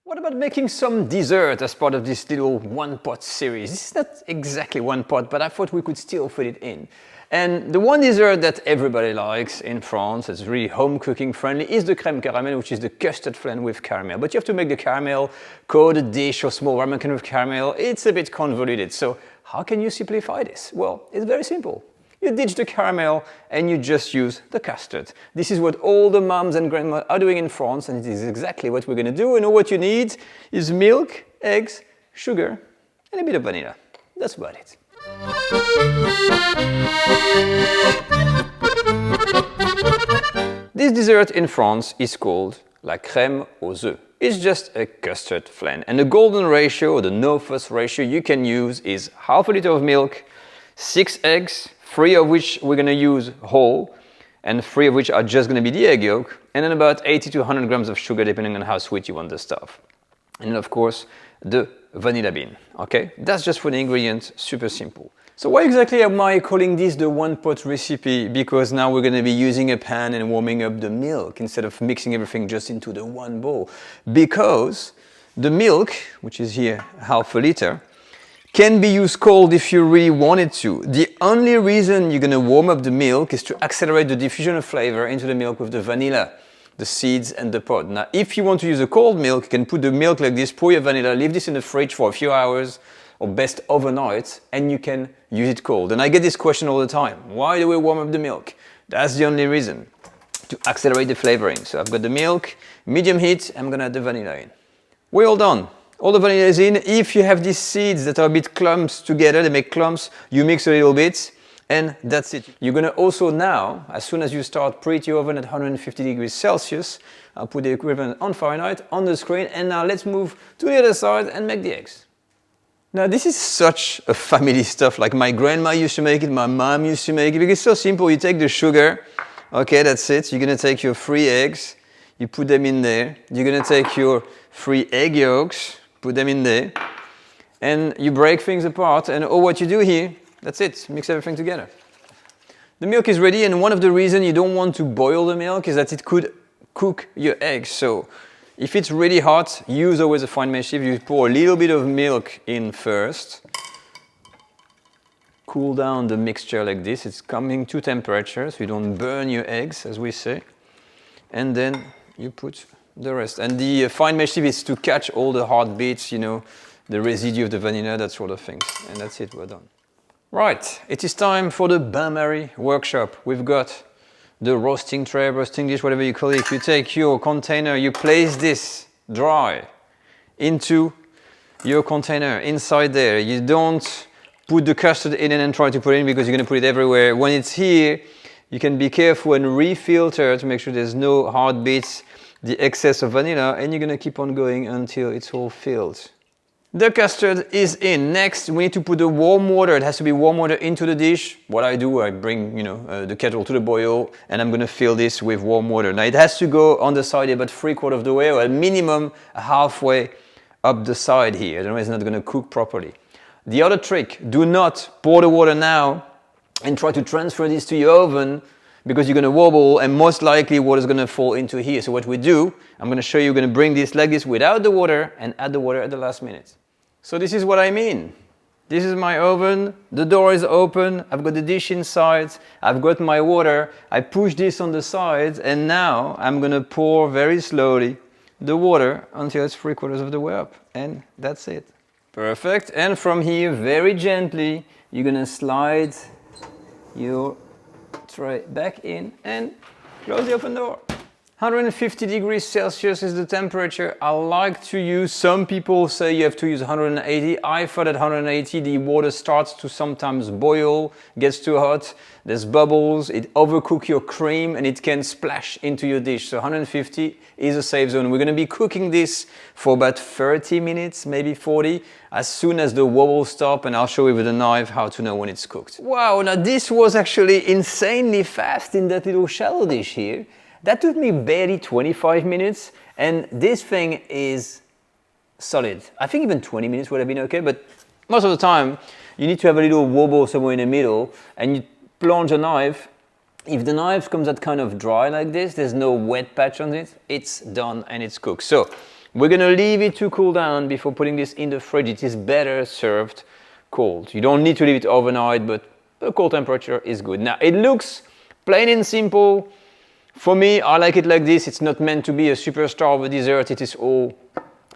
What about making some dessert as part of this little one-pot series? This is not exactly one pot, but I thought we could still fit it in. And the one dessert that everybody likes in France, it's really home cooking friendly, is the crème caramel, which is the custard flan with caramel. But you have to make the caramel, coat a dish or small ramekin with caramel. It's a bit convoluted. So how can you simplify this? Well, it's very simple. You ditch the caramel and you just use the custard. This is what all the moms and grandmas are doing in France, and it is exactly what we're going to do. And all what you need is milk, eggs, sugar, and a bit of vanilla. That's about it. This dessert in France is called la crème aux œufs. It's just a custard flan. And the golden ratio, or the no-fuss ratio you can use is half a liter of milk, 6 eggs, 3 of which we're going to use whole, and 3 of which are just going to be the egg yolk, and then about 80 to 100 grams of sugar depending on how sweet you want the stuff. And then of course the vanilla bean. Okay, that's just for the ingredients, super simple. So why exactly am I calling this the one-pot recipe? Because now we're going to be using a pan and warming up the milk instead of mixing everything just into the one bowl. Because the milk, which is here half a liter, can be used cold if you really wanted to. The only reason you're going to warm up the milk is to accelerate the diffusion of flavor into the milk with the vanilla, the seeds and the pod. Now, if you want to use a cold milk, you can put the milk like this, pour your vanilla, leave this in the fridge for a few hours, or best overnight, and you can use it cold. And I get this question all the time. Why do we warm up the milk? That's the only reason, to accelerate the flavoring. So I've got the milk, medium heat, I'm going to add the vanilla in. We're all done. All the vanilla is in. If you have these seeds that are a bit clumps together, they make clumps, you mix a little bit, and that's it. You're going to also now, as soon as you start, preheat your oven at 150 degrees Celsius. I'll put the equivalent on Fahrenheit on the screen, and now let's move to the other side and make the eggs. Now this is such a family stuff, like my grandma used to make it, my mom used to make it, because it's so simple. You take the sugar, okay, that's it. You're going to take your 3 eggs, you put them in there. You're going to take your 3 egg yolks, put them in there, and you break things apart, and what you do here, that's it, mix everything together. The milk is ready, and one of the reasons you don't want to boil the milk is that it could cook your eggs. So if it's really hot, use always a fine mesh sieve. You pour a little bit of milk in first, cool down the mixture like this. It's coming to temperature, so you don't burn your eggs, as we say, and then you put the rest. And the fine mesh sieve is to catch all the hard bits, you know, the residue of the vanilla, that sort of things. And that's it, we're done. Right, it is time for the bain-marie workshop. We've got the roasting tray, roasting dish, whatever you call it. You take your container, you place this dry into your container inside there. You don't put the custard in and then try to put it in because you're going to put it everywhere. When it's here, you can be careful and refilter to make sure there's no hard bits, the excess of vanilla, and you're going to keep on going until it's all filled. The custard is in. Next, we need to put the warm water. It has to be warm water into the dish. What I do, I bring, the kettle to the boil, and I'm going to fill this with warm water. Now, it has to go on the side about 3/4 of the way, or at minimum halfway up the side here. Otherwise, it's not going to cook properly. The other trick, do not pour the water now and try to transfer this to your oven, because you're going to wobble, and most likely water is going to fall into here. So what we do, I'm going to show you, we're going to bring this like this without the water and add the water at the last minute. So this is what I mean. This is my oven, the door is open, I've got the dish inside, I've got my water, I push this on the side, and now I'm going to pour very slowly the water until it's 3/4 of the way up, and that's it. Perfect. And from here, very gently, you're going to slide your tray back in and close the open door. 150 degrees Celsius is the temperature. I like to use, some people say you have to use 180. I thought at 180 the water starts to sometimes boil, gets too hot, there's bubbles, it overcooks your cream and it can splash into your dish. So 150 is a safe zone. We're going to be cooking this for about 30 minutes, maybe 40. As soon as the wobbles stop, and I'll show you with a knife how to know when it's cooked. Wow, now this was actually insanely fast in that little shallow dish here. That took me barely 25 minutes, and this thing is solid. I think even 20 minutes would have been okay, but most of the time you need to have a little wobble somewhere in the middle, and you plunge a knife. If the knife comes out kind of dry like this, there's no wet patch on it, it's done and it's cooked. So We're gonna leave it to cool down before putting this in the fridge. It is better served cold. You don't need to leave it overnight, but a cold temperature is good. Now, it looks plain and simple. For me, I like it like this. It's not meant to be a superstar of a dessert. It is all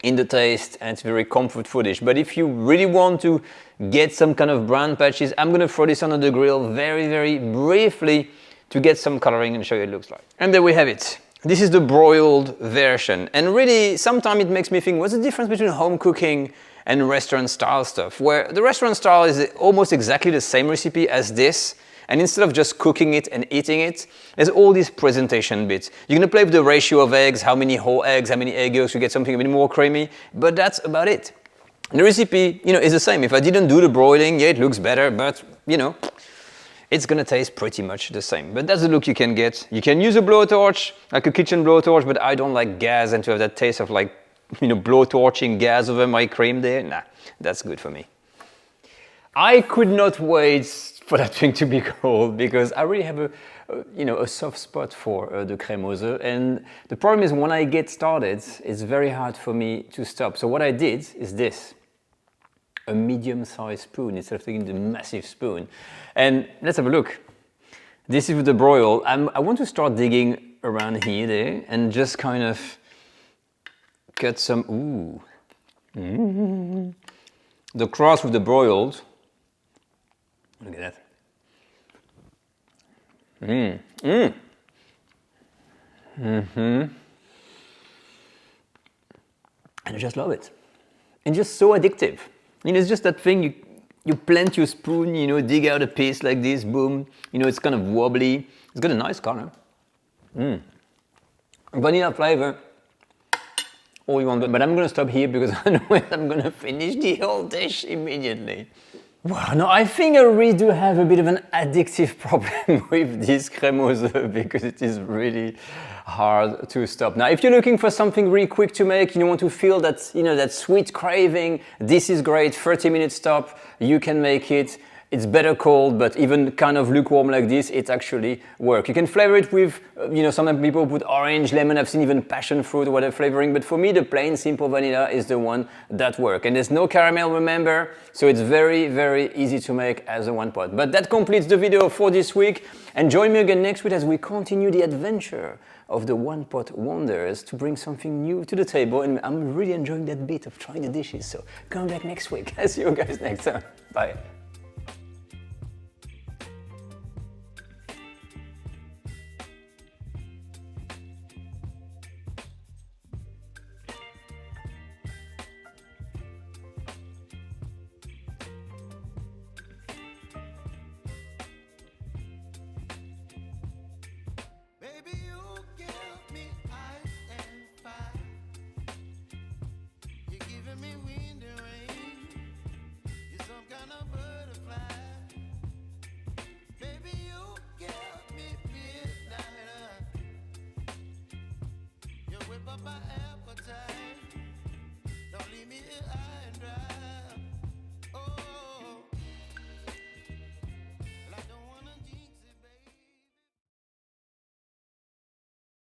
in the taste and it's very comfort foodish. But if you really want to get some kind of brown patches, I'm gonna throw this on the grill very, very briefly to get some coloring and show you what it looks like. And there we have it. This is the broiled version. And really, sometimes it makes me think, what's the difference between home cooking and restaurant style stuff? Where the restaurant style is almost exactly the same recipe as this. And instead of just cooking it and eating it, there's all these presentation bits. You're gonna play with the ratio of eggs, how many whole eggs, how many egg yolks, you get something a bit more creamy, but that's about it. And the recipe, is the same. If I didn't do the broiling, yeah, it looks better, but, it's gonna taste pretty much the same. But that's the look you can get. You can use a blowtorch, like a kitchen blowtorch, but I don't like gas and to have that taste of like, blowtorching gas over my cream there. Nah, that's good for me. I could not wait for that thing to be cold because I really have a soft spot for the crémose. And the problem is when I get started, it's very hard for me to stop. So what I did is this. A medium-sized spoon instead of taking the massive spoon. And let's have a look. This is with the broil. I want to start digging around here, there, and just kind of get some, the crust with the broiled. Look at that. And I just love it. And just so addictive. It's just that thing, you plant your spoon, dig out a piece like this, boom. It's kind of wobbly. It's got a nice color. Vanilla flavor. All you want, but I'm gonna stop here because I know I'm gonna finish the whole dish immediately. Wow, no, I think I really do have a bit of an addictive problem with this crémose because it is really hard to stop. Now, if you're looking for something really quick to make, you want to feel that, that sweet craving, this is great, 30-minute stop, you can make it. It's better cold, but even kind of lukewarm like this, it actually works. You can flavor it with, sometimes people put orange, lemon, I've seen even passion fruit or whatever flavoring, but for me, the plain, simple vanilla is the one that works. And there's no caramel, remember, so it's very, very easy to make as a one pot. But that completes the video for this week, and join me again next week as we continue the adventure of the one pot wonders to bring something new to the table, and I'm really enjoying that bit of trying the dishes, so come back next week. I'll see you guys next time. Bye.